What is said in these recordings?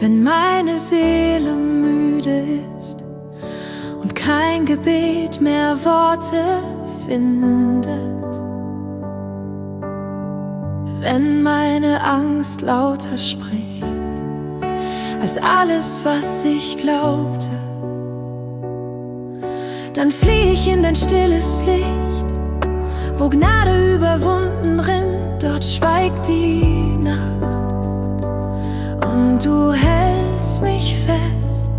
wenn meine Seele müde ist und kein Gebet mehr Worte findet, wenn meine Angst lauter spricht als alles, was ich glaubte, dann flieh ich in dein stilles Licht, wo Gnade überwunden rinnt, dort schweigt die Nacht und du hältst mich fest.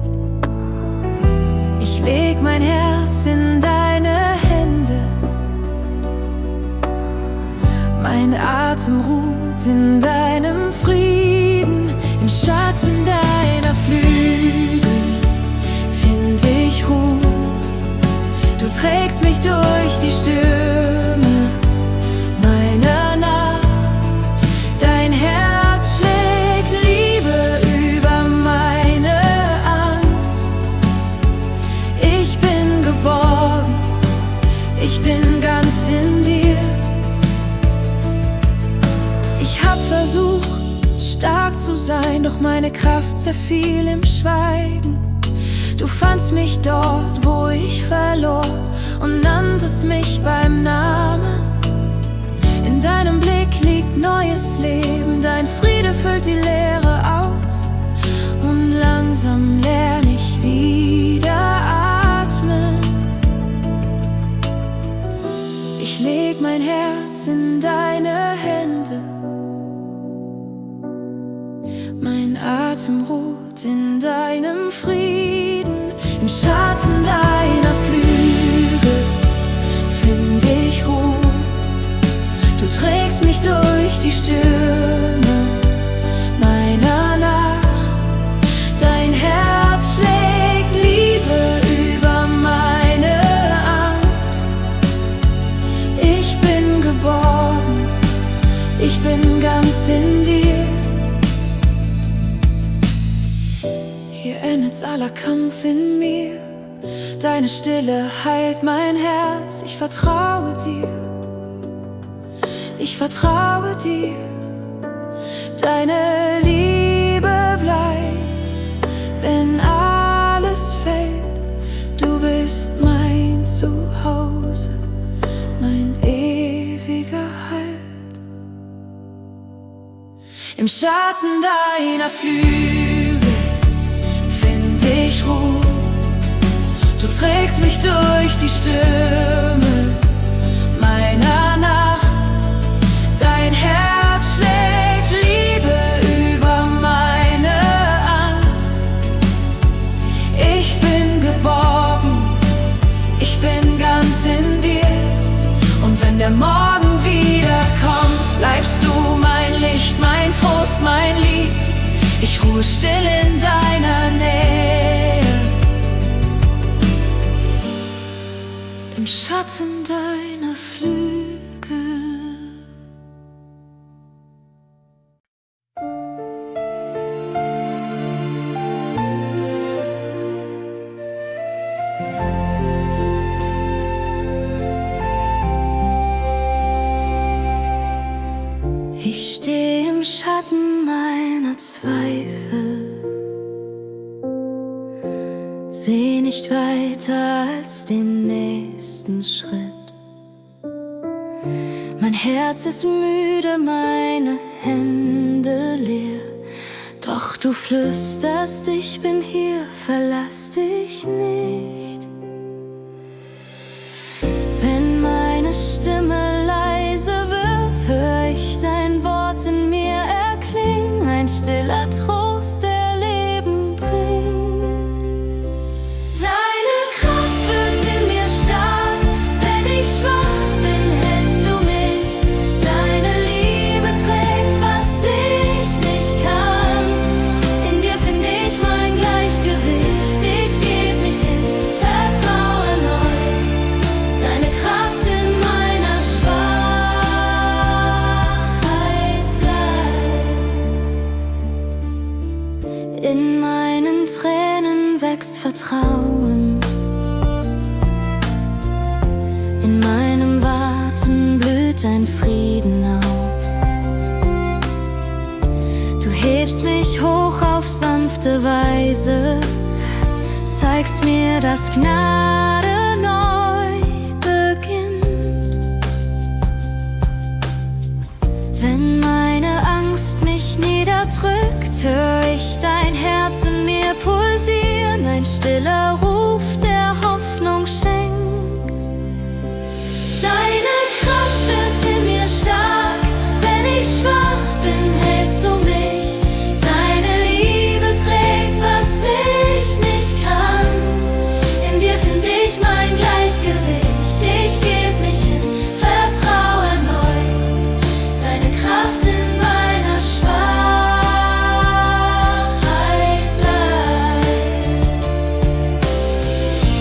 Ich leg mein Herz in deine Hände, mein Atem ruht in deinem Frieden, im Schatten deiner Flügel find ich Ruhe. Du trägst mich durch die Stürme meiner Nacht, dein Herz schlägt Liebe über meine Angst. Ich bin geborgen, ich bin ganz in dir. Ich hab versucht, stark zu sein, doch meine Kraft zerfiel im Schweigen. Du fandst mich dort, wo ich verlor, und nanntest mich beim Namen. In deinem Blick liegt neues Leben, dein Friede füllt die Leere aus, und langsam lern ich wieder atmen. Ich leg mein Herz in deine Hände, mein Atem ruht in deinem Frieden, im Schatten deiner Flügel find ich Ruhe. Du trägst mich durch die Stürme meiner Nacht, dein Herz schlägt Liebe über meine Angst. Ich bin geborgen, ich bin ganz in dir. Hier endet's aller Kampf in mir, deine Stille heilt mein Herz. Ich vertraue dir, ich vertraue dir. Deine Liebe bleibt, wenn alles fällt. Du bist mein Zuhause, mein ewiger Halt. Im Schatten deiner Flügel find ich Ruhe. Du trägst mich durch die Stürme meiner Nacht, dein Herz schlägt Liebe über meine Angst. Ich bin geborgen, ich bin ganz in dir, und wenn der Morgen wieder kommt, bleibst du mein Licht, mein Trost, mein Lied. Ich ruhe still in deiner Nähe, im Schatten deiner Flügel. Ich stehe im Schatten meiner Zweifel, seh nicht weiter als den nächsten Schritt. Mein Herz ist müde, meine Hände leer, doch du flüsterst, ich bin hier, verlass dich nicht. Wenn meine Stimme leise wird, hör ich dein Wort in mir erklingen, ein stiller Trost, der Leben bringt. Deine Kraft wird in mir stark, wenn ich schwach bin, hältst du mich. Deine Liebe trägt, was ich nicht kann. In dir find ich mein Gleichgewicht, ich geb mich hin, vertraue neu. Deine Kraft in meiner Schwachheit bleibt. In meinen Tränen wächst Vertrauen, in meinem Warten blüht dein Frieden auf. Du hebst mich hoch auf sanfte Weise, zeigst mir, dass Gnade neu beginnt. Wenn meine Angst mich niederdrückt, hör ich dein Herz in mir pulsieren, ein stiller Ruf, der Hoffnung schenkt. Deine Kraft wird in mir stark, wenn ich schwach bin, hältst du mich. Deine Liebe trägt, was ich nicht kann. In dir find ich mein Gleichgewicht, ich geb mich hin, vertraue neu. Deine Kraft in meiner Schwachheit bleibt.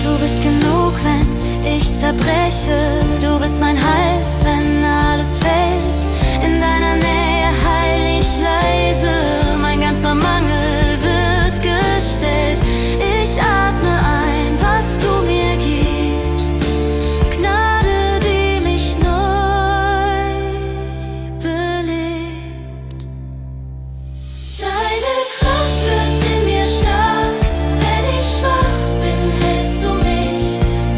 Du bist genug, wenn ich zerbreche, du bist mein Halt, wenn alles fällt. In deiner Nähe heil ich leise, mein ganzer Mangel wird gestillt. Ich atme ein, was du mir gibst, Gnade, die mich neu belebt. Deine Kraft wird in mir stark, wenn ich schwach bin, hältst du mich.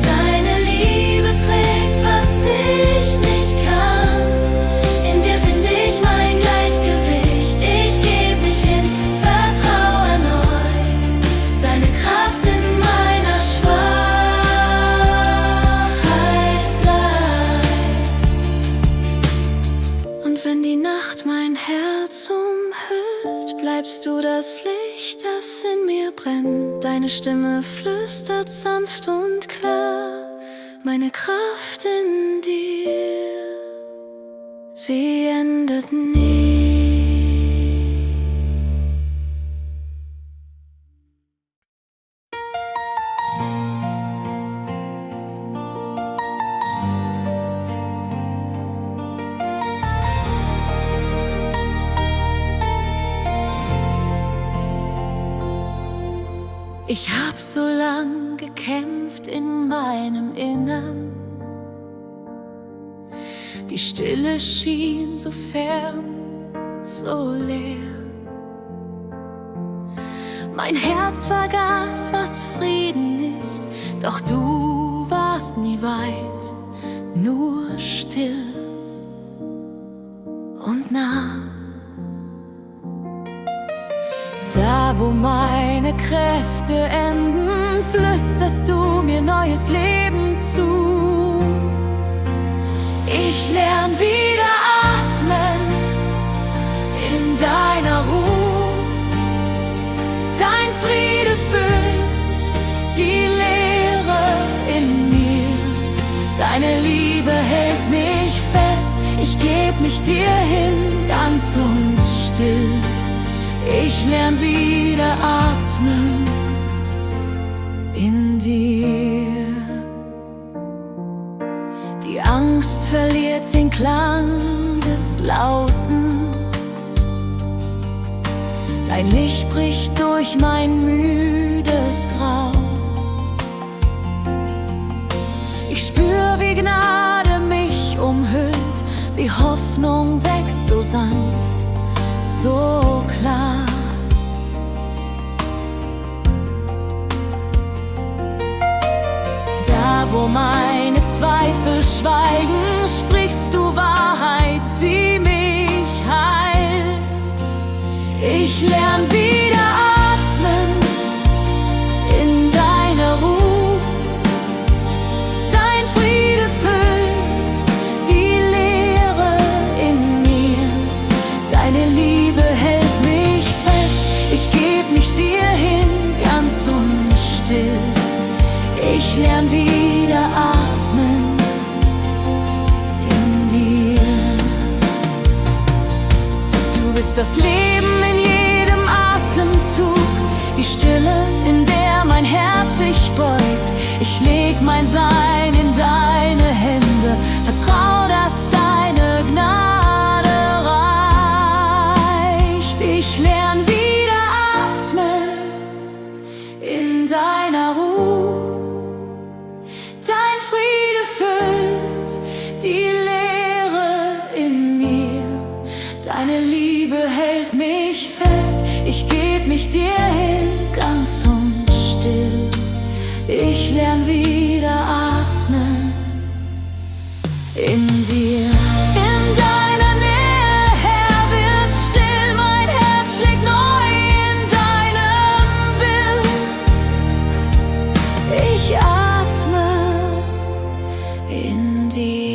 Deine Liebe trägt, was ich nicht kann. In dir find ich mein Gleichgewicht, ich geb mich hin, vertraue neu. Deine Kraft in meiner Schwachheit bleibt. Und wenn die Nacht mein Herz umhüllt, bleibst du das Licht, das in mir brennt. Deine Stimme flüstert sanft und klar, meine Kraft in dir, sie endet nie. Ich hab so lang gekämpft in meinem Innern. Die Stille schien so fern, so leer. Mein Herz vergaß, was Frieden ist, doch du warst nie weit, nur still und nah. Da, wo meine Kräfte enden, flüsterst du mir neues Leben zu. Ich lern wieder atmen in deiner Ruhe. Dein Friede füllt die Leere in mir. Deine Liebe hält mich fest, ich geb mich dir hin, ganz und still. Ich lern wieder atmen in dir. Die Angst verliert den Klang des Lauten. Dein Licht bricht durch mein müdes Grau. Ich spür, wie Gnade mich umhüllt, wie Hoffnung wächst so sanft, so klar. Da, wo meine Zweifel schweigen, sprichst du Wahrheit, die mich heilt. Ich lern wieder atmen in deiner Ruhe. Dein Friede füllt die Leere in mir. Deine Liebe hält mich fest, ich geb mich dir hin, ganz und still. Ich lern wieder atmen in dir. Du bist das Leben in jedem Atemzug, die Stille, in der mein Herz sich beugt. Ich leg mein Sein in deine Hände, vertrau, dass deine Gnade reicht. Ich lern wieder atmen in deiner Ruhe. Dein Friede füllt die Leere in mir. Deine Liebe hält mich fest. ich dir hin, ganz und still. Ich lern wieder atmen in dir. In deiner Nähe, Herr, wird still, mein Herz schlägt neu in deinem Will. Ich atme in dir.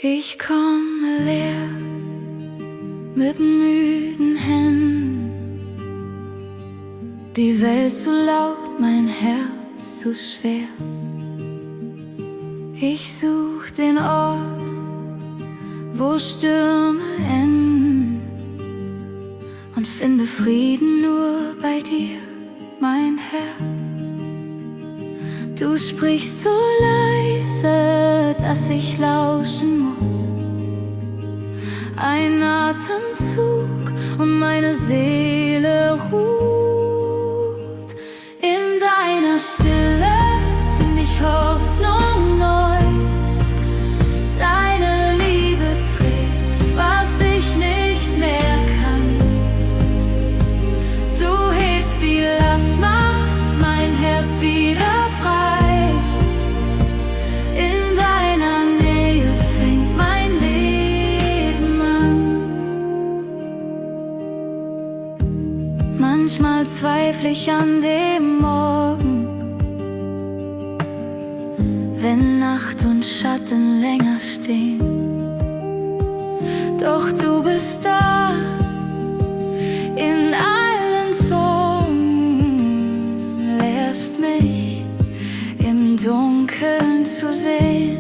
Ich komme leer mit müden Händen, die Welt zu laut, mein Herz zu schwer. Ich such den Ort, wo Stürme enden, und finde Frieden nur bei dir, mein Herr. Du sprichst so leise, dass ich lauschen muss. Ein Atemzug und meine Seele ruht. In deiner Stille find ich Hoffnung neu. Deine Liebe trägt, was ich nicht mehr kann. Du hebst die Last, machst mein Herz wieder frei. In deiner Nähe fängt mein Leben an. Manchmal zweifle ich an dem Morgen, wenn Nacht und Schatten länger stehen. Doch du bist da, in allen Sorgen, lehrst mich im Dunkeln zu sehen.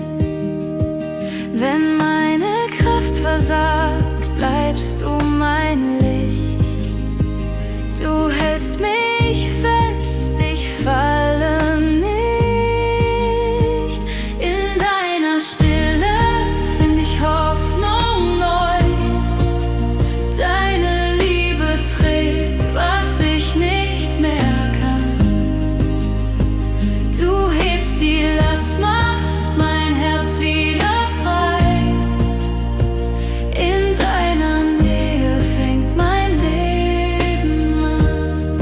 Wenn meine Kraft versagt, bleibst du mein Licht. Du hältst mich fest, ich falle nicht. In deiner Stille find ich Hoffnung neu. Deine Liebe trägt, was ich nicht mehr kann. Du hebst die Last, machst mein Herz wieder frei. In deiner Nähe fängt mein Leben an.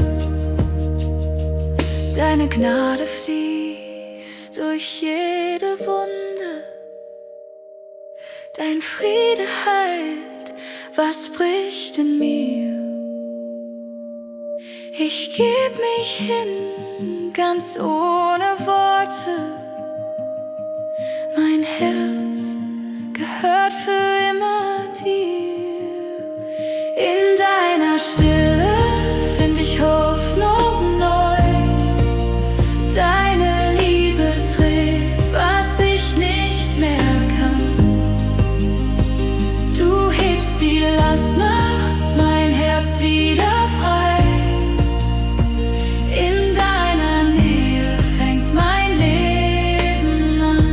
Deine Gnade fließt durch jede Wunde. Dein Friede heilt, was bricht in mir. Ich geb mich hin, ganz ohne Worte. Mein Herz gehört für immer dir. In deiner Stille find ich Hoffnung neu. Deine Liebe trägt, was ich nicht mehr kann. Du hebst die Last, machst mein Herz wieder frei. In deiner Nähe fängt mein Leben an.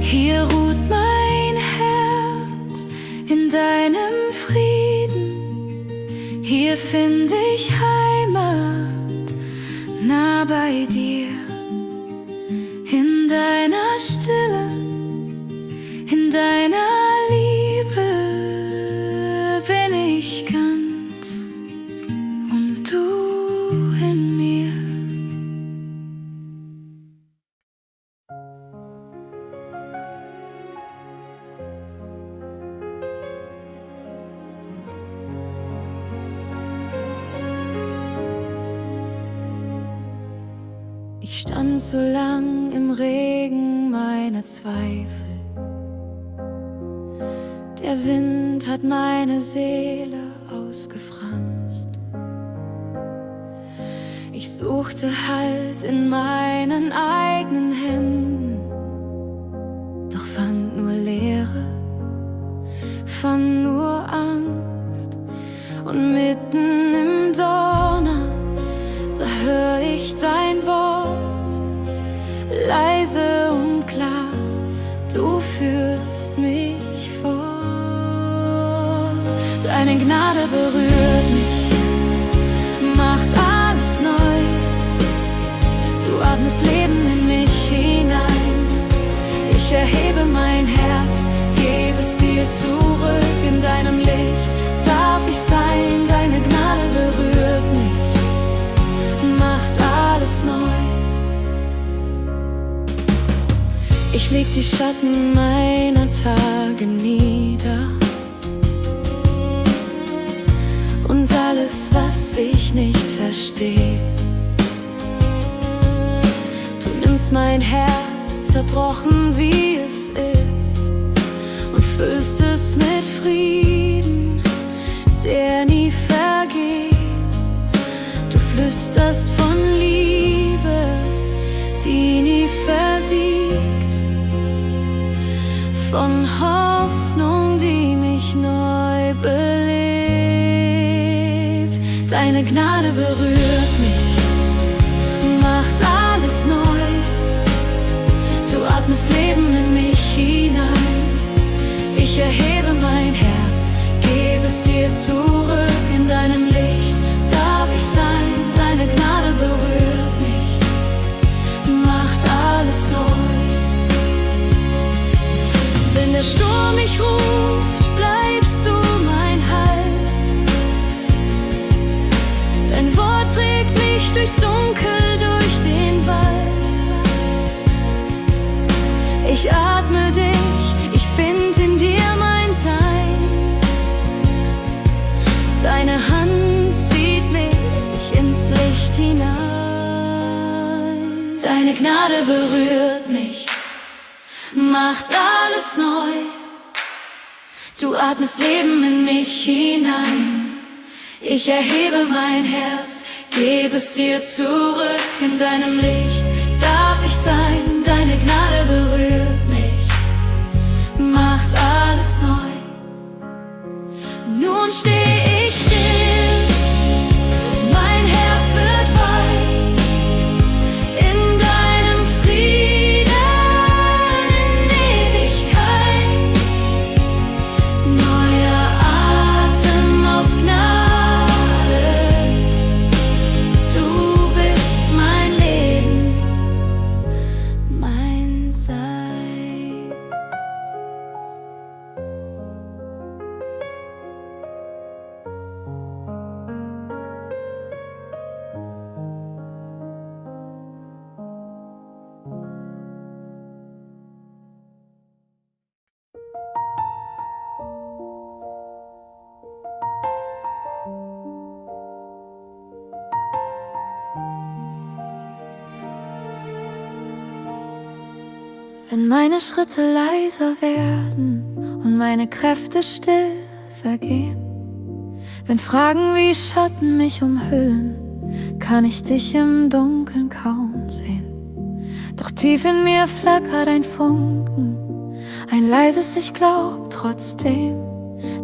Hier ruht mein Herz in deinem Frieden. Hier find ich Heimat, nah bei dir. In deiner Stille, in deiner Liebe bin ich ganz und du in mir. Ich stand so lang im Regen meiner Zweifel. Der Wind hat meine Seele ausgefranst. Ich suchte Halt in meinen eigenen Händen, doch fand nur Leere, fand nur Angst. Und mitten im Donner, da hör ich dein Wort, leise und klar, löst mich fort. Deine Gnade berührt mich, macht alles neu. Du atmest Leben in mich hinein. Ich erhebe mein Herz, gebe es dir zurück. In deinem Licht darf ich sein. Deine Gnade berührt mich, macht alles neu. Ich leg die Schatten meiner Tage nieder und alles, was ich nicht verstehe. Du nimmst mein Herz, zerbrochen wie es ist, und füllst es mit Frieden, der nie vergeht. Du flüsterst von Liebe, die nie versiegt, von Hoffnung, die mich neu belebt. Deine Gnade berührt mich, macht alles neu. Du atmest Leben in mich hinein. Ich erhebe mein Herz, gebe es dir zurück. In deinem Licht darf ich sein. Deine Gnade berührt mich, macht alles neu. Wenn der Sturm mich ruft, bleibst du mein Halt. Dein Wort trägt mich durchs Dunkel, durch den Wald. Ich atme dich, ich find in dir mein Sein. Deine Hand zieht mich ins Licht hinein. Deine Gnade berührt mich, macht alles neu. Du atmest Leben in mich hinein. Ich erhebe mein Herz, gebe es dir zurück. In deinem Licht darf ich sein. Deine Gnade berührt mich, macht alles neu. Nun steh ich still, mein Herz wird weit in deinem Frieden. Wenn meine Schritte leiser werden und meine Kräfte still vergehen, wenn Fragen wie Schatten mich umhüllen, kann ich dich im Dunkeln kaum sehen. Doch tief in mir flackert ein Funken, ein leises Ich glaub trotzdem,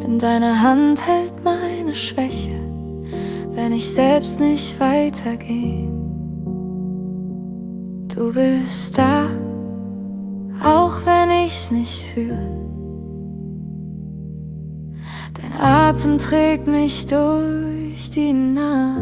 denn deine Hand hält meine Schwäche, wenn ich selbst nicht weitergehe. Du bist da, auch wenn ich's nicht fühl. Dein Atem trägt mich durch die Nacht.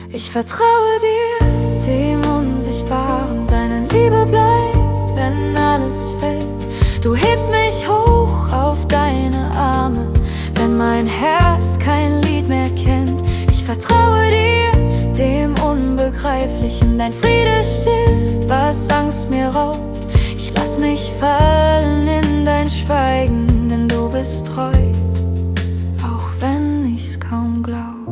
Ich vertraue dir, dem Unsichtbaren. Deine Liebe bleibt, wenn alles fällt. Du hebst mich hoch auf deine Arme, wenn mein Herz kein Lied mehr kennt. Ich vertraue dir, dem Unbegreiflichen. Dein Friede stillt, was Angst mir raubt. Ich lass mich fallen in dein Schweigen, denn du bist treu, auch wenn ich's kaum glaub.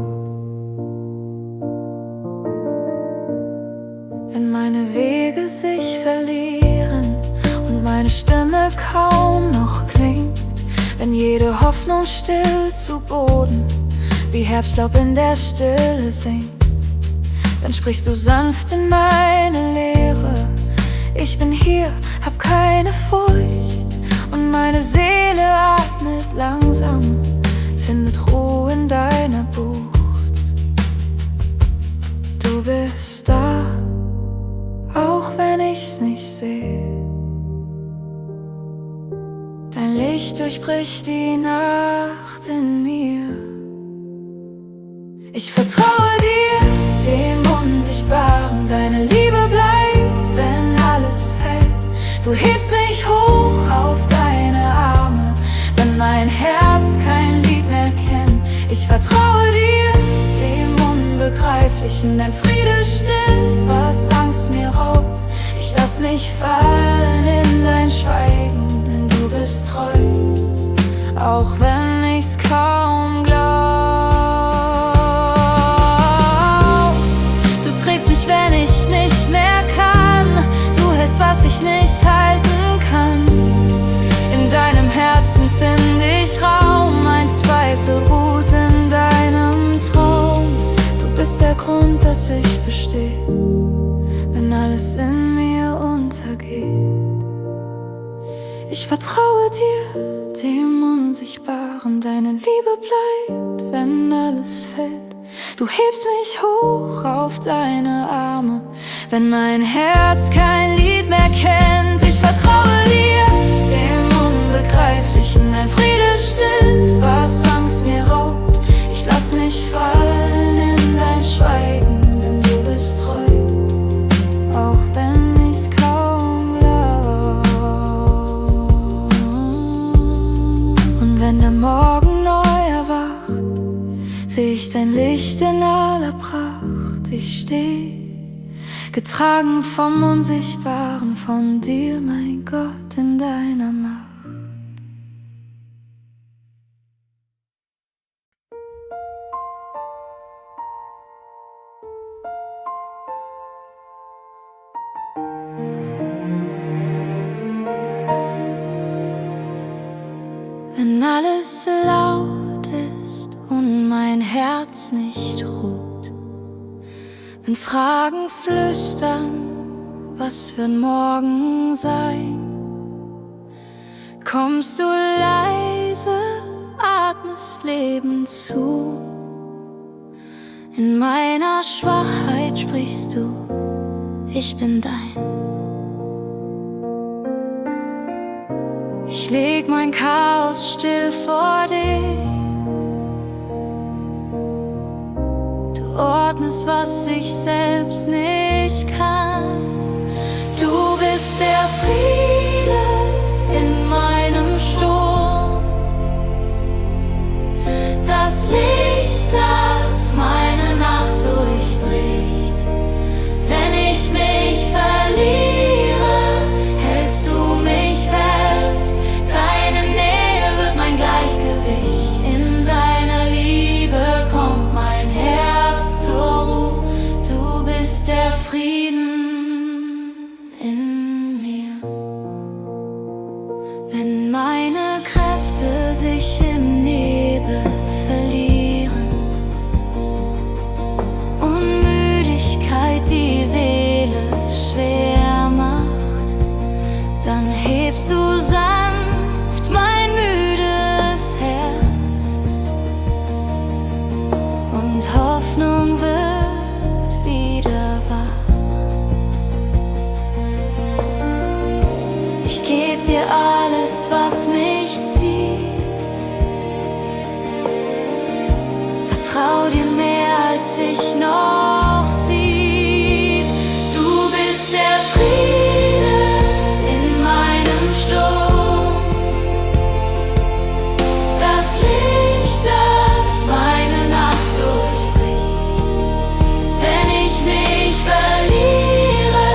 Wenn meine Wege sich verlieren und meine Stimme kaum noch klingt, wenn jede Hoffnung still zu Boden wie Herbstlaub in der Stille sinkt, dann sprichst du sanft in meine Leere. Ich bin hier, hab keine Furcht, und meine Seele atmet langsam, findet Ruhe in deiner Bucht. Du bist da, auch wenn ich's nicht seh. Dein Licht durchbricht die Nacht in mir. Ich vertraue dir, dem Unsichtbaren. Deine Liebe bleibt, wenn alles fällt. Du hebst mich hoch auf deine Arme, wenn mein Herz kein Lied mehr kennt. Ich vertraue dir, dem Unbegreiflichen. Dein Friede stillt, was Angst mir raubt. Ich lass mich fallen in dein Schweigen, denn du bist treu, auch wenn ich's kaum glaub. Du trägst mich, wenn ich nicht mehr kann. Du hältst, was ich nicht halten kann. In deinem Herzen find ich Raum. Mein Zweifel ruht in deinem Traum. Du bist der Grund, dass ich bestehe, wenn alles in mir untergeht. Ich vertraue dir, dem Unsichtbaren. Deine Liebe bleibt, wenn alles fällt. Du hebst mich hoch auf deine Arme, wenn mein Herz kein Lied mehr kennt. Ich vertraue dir, dem Unbegreiflichen. Dein Friede stillt, was Angst mir raubt. Ich lass mich fallen in dein Schweigen, denn du bist treu, auch wenn ich's kaum glaub. Und wenn der Morgen neu erwacht, seh ich dein Licht in aller Pracht. Ich steh getragen vom Unsichtbaren, von dir, mein Gott, in deiner Macht. Wenn alles laut ist und mein Herz nicht ruht, wenn Fragen flüstern, was wird morgen sein, kommst du leise, atmest Leben zu. In meiner Schwachheit sprichst du, ich bin dein. Ich leg mein Chaos still vor dir. Du ordnest, was ich selbst nicht kann. Du bist der Friede in meinem Sturm, das Licht, das meine Nacht durchbricht. Wenn ich mich verliere, hältst du mich fest. Deine Nähe wird mein Gleichgewicht. In deiner Liebe kommt mein Herz zur Ruhe. Du bist der Frieden in mir. Wenn meine Kräfte sich im Nebel verlieren und Müdigkeit die Seele schwer macht, dann hebst du sanft mein müdes Herz und Hoffnung wird wieder wach. Ich geb dir alles, was mich zieht. Vertrau dir mehr, als ich noch sieht. Du bist der Friede in meinem Sturm, das Licht, das meine Nacht durchbricht. Wenn ich mich verliere,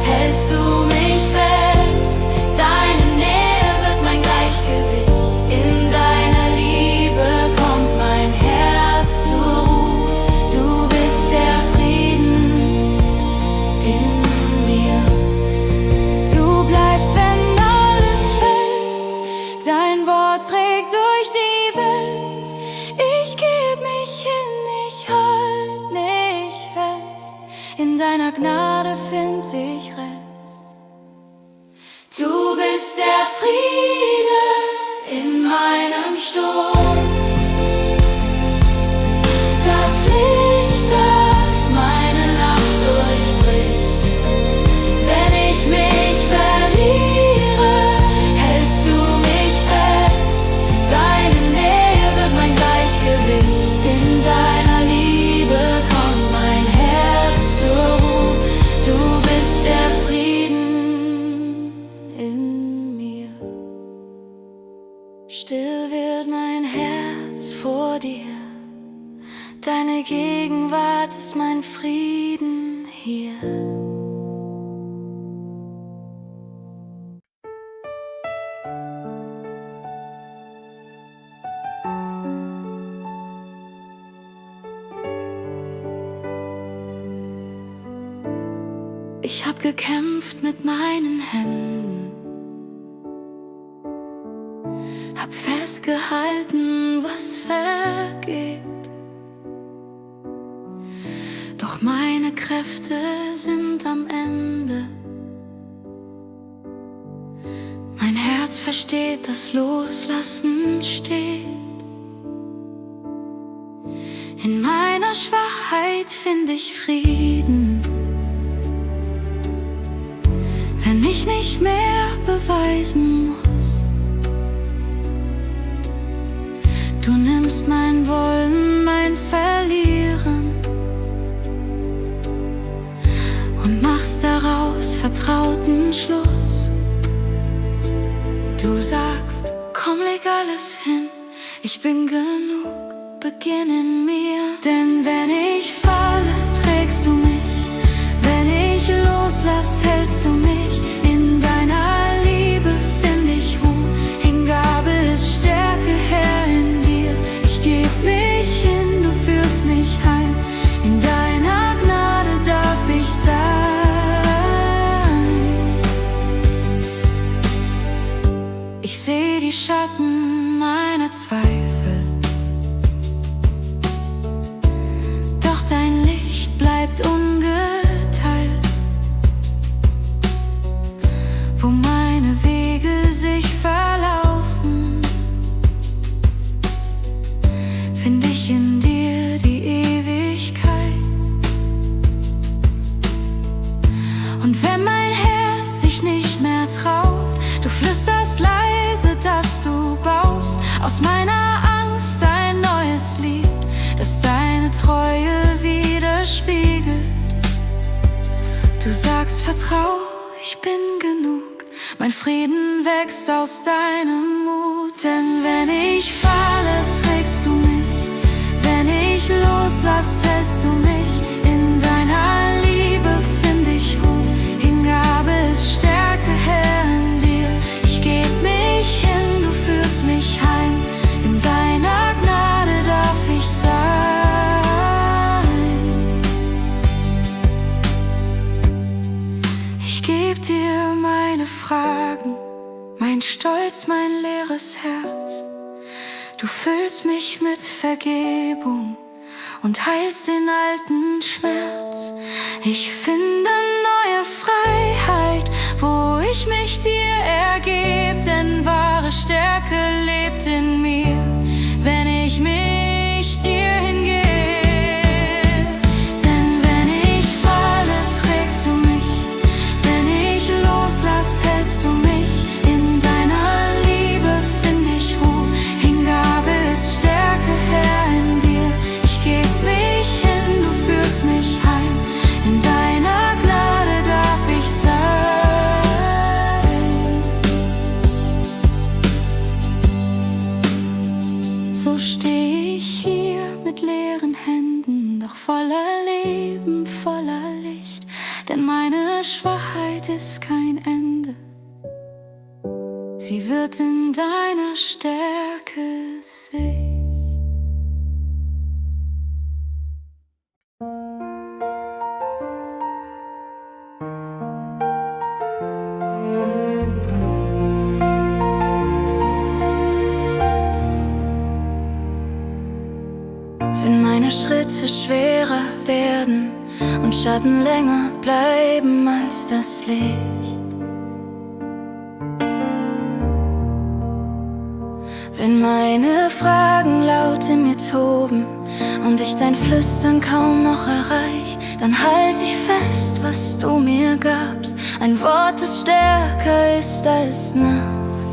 hältst du mich fest. Deine Nähe wird mein Gleichgewicht. In deiner Liebe kommt mein Herz zur Ruhe. Du bist der Frieden in mir. Du bleibst, wenn alles fällt. Dein Wort trägt durch die Welt. Ich geb mich hin, ich halt nicht fest. In deiner Gnade find ich Rest. Du bist der Friede in meinem Sturm, das Licht, das meine Nacht durchbricht. Wenn ich mich verliere, hältst du mich Still wird mein Herz vor dir, deine Gegenwart ist mein Frieden hier. Ich hab gekämpft mit meinen Händen, hab festgehalten, was vergeht. Doch meine Kräfte sind am Ende. Mein Herz versteht, dass Loslassen steht. In meiner Schwachheit find ich Frieden, wenn ich nicht mehr beweisen muss. Du nimmst mein Wollen, mein Verlieren und machst daraus vertrauten Schluss. Du sagst, komm, leg alles hin, ich bin genug, beginn in mir. Denn wenn ich falle, trägst du mich, wenn ich loslass, hältst du mich. In deiner Liebe find ich Ruhe, Hingabe ist Stärke, Herr, in dir. Ich geb mich hin, du führst mich heim, in deiner Gnade darf ich sein. Ich seh die Schatten meiner Zweifel, doch dein Licht bleibt ungeteilt. Wo meine Wege sich verlaufen, find ich in dir die Ewigkeit. Und wenn mein Herz sich nicht mehr traut, du flüsterst leise, dass du baust aus meiner Angst ein neues Lied, das deine Treue widerspiegelt. Du sagst, vertrau, ich bin genug, mein Frieden wächst aus deinem Mut. Denn wenn ich falle, trägst du mich, wenn ich loslass, hältst du mich. In deiner Liebe find ich Ruhe, Hingabe ist Stärke, Herr, in dir. Ich geb mich hin, du führst mich heim, in deiner Gnade darf ich sein. Ich geb dir meine Fragen, mein Stolz, mein leeres Herz. Du füllst mich mit Vergebung und heilst den alten Schmerz. Ich finde neue Freiheit, wo ich mich dir ergeb, denn wahre Stärke lebt in mir, wenn ich mich dir hingebe. Denn wenn ich falle, trägst du mich, wenn ich loslass, hältst du mich. In deiner Liebe find ich Ruhe, Hingabe ist Stärke, Herr, in dir. Ich geb mich hin, du führst mich heim, in deiner Gnade darf ich sein. So steh ich hier mit leeren Händen, doch voller Leben, voller Licht. Denn meine Schwachheit ist kein Ende, sie wird in deiner Stärke sicht. Wenn meine Schritte schwerer werden und Schatten länger bleiben als das Licht, wenn meine Fragen laut in mir toben und ich dein Flüstern kaum noch erreich, dann halt ich fest, was du mir gabst, ein Wort, das stärker ist als Nacht.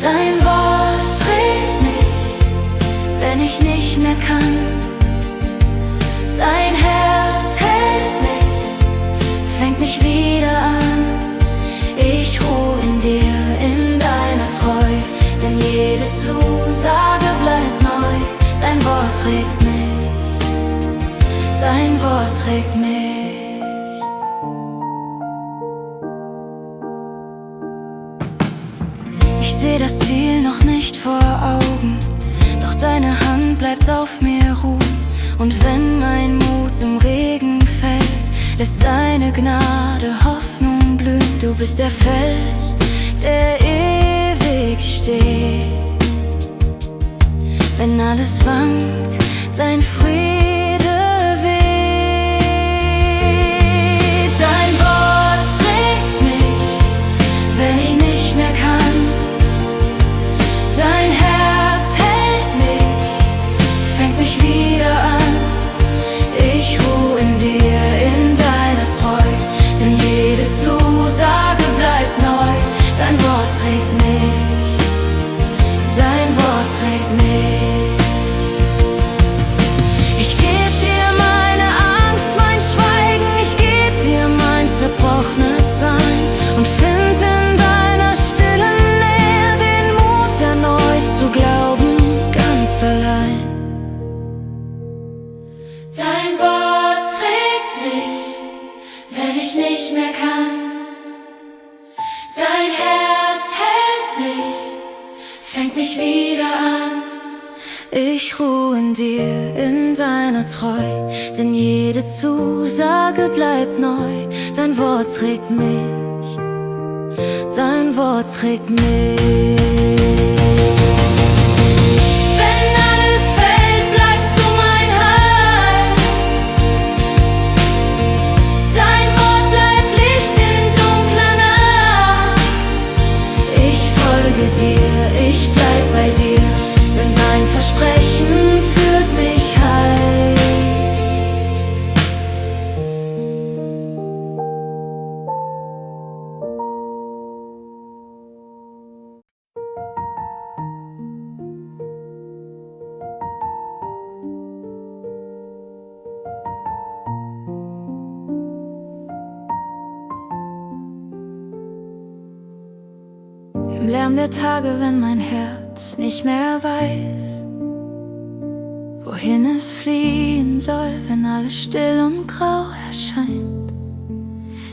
Dein Wort trägt mich, wenn ich nicht mehr kann. Dein Herz hält mich, fängt mich wieder an. Ich ruh in dir, in deiner Treu, denn jede Zusage bleibt neu. Dein Wort trägt mich, dein Wort trägt mich. Ich seh das Ziel noch nicht vor Augen, doch deine Hand bleibt auf mir ruhen. Und wenn mein Mut im Regen fällt, lässt deine Gnade Hoffnung blühen. Du bist der Fels, der ewig steht. Wenn alles wankt, dein Friede weht. Dein Wort trägt mich, wenn ich nicht mehr kann. Dein Herz hält mich, fängt mich wieder an. Ich ruh in dir, in deiner Treu, denn jede Zusage bleibt neu. Dein Wort trägt mich, dein Wort trägt mich. Ich geb dir meine Angst, mein Schweigen, ich geb dir mein zerbrochenes Sein und find in deiner Stille Nähe den Mut erneut zu glauben, ganz allein. Dein Wort trägt mich, wenn ich nicht mehr kann. Dein Herz hält mich, fängt mich wieder an. Ich ruh in dir, in deiner Treu, denn jede Zusage bleibt neu. Dein Wort trägt mich, dein Wort trägt mich. Ich bleib bei dir, denn dein Versprechen führt mich heil. Im Lärm der Tage, wenn mein Herz nicht mehr weiß, wohin es fliehen soll, wenn alles still und grau erscheint,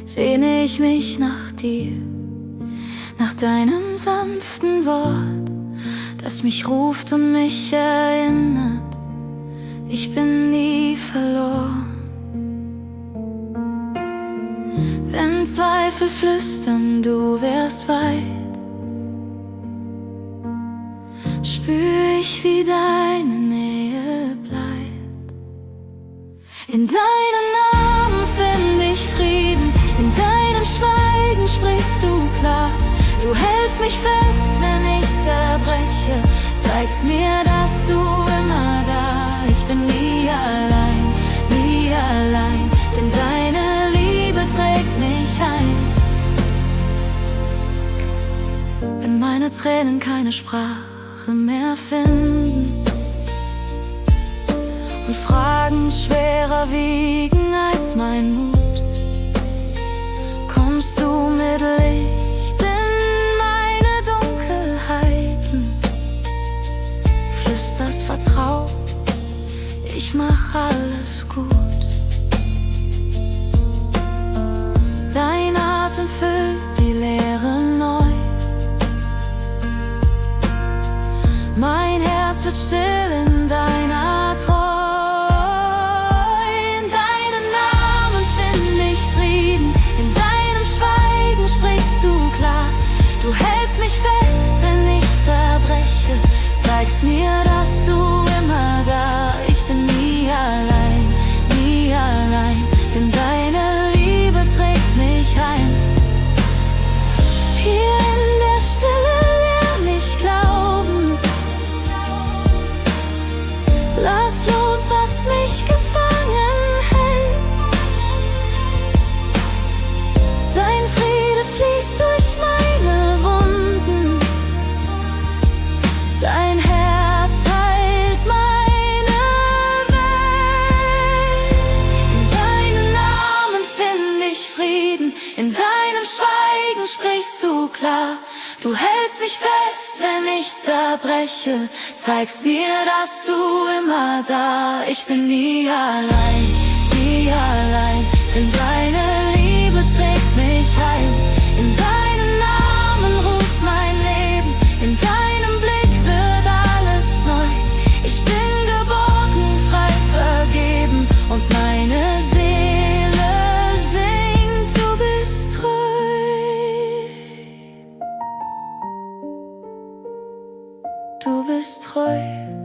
sehne ich mich nach dir, nach deinem sanften Wort, das mich ruft und mich erinnert, ich bin nie verloren. Wenn Zweifel flüstern, du wärst weit, spür ich, wie deine Nähe bleibt. In deinem Namen find ich Frieden, in deinem Schweigen sprichst du klar. Du hältst mich fest, wenn ich zerbreche, zeigst mir, dass du immer da. Ich bin nie allein, denn deine Liebe trägt mich ein. Wenn meine Tränen keine Sprache mehr finden und Fragen schwerer wiegen als mein Mut, kommst du mit Licht in meine Dunkelheiten, flüsterst Vertrau, ich mach alles gut. Dein Atem füllt die Leere neu, mein Herz wird still in deiner Treu. In deinem Namen find ich Frieden, in deinem Schweigen sprichst du klar. Du hältst mich fest, wenn ich zerbreche, zeigst mir, dass du immer da. Ich bin nie allein, denn deine Liebe trägt mich ein. Hier in der Stille lern ich glauben. Lass los, was mich gefangen hält. Dein Friede fließt durch meine Wunden. Dein Herz heilt meine Welt. In deinem Namen find ich Frieden, in deinem Schweigen sprichst du klar. Du hältst mich fest, wenn ich zerbreche, zeigst mir, dass du immer da. Ich bin nie allein, denn deine Liebe trägt mich heim. In deinen Namen ruft mein Leben, in deinem Blick wird alles neu. Ich bin geborgen, frei, vergeben und meine Seele singt, du bist treu. Du bist treu.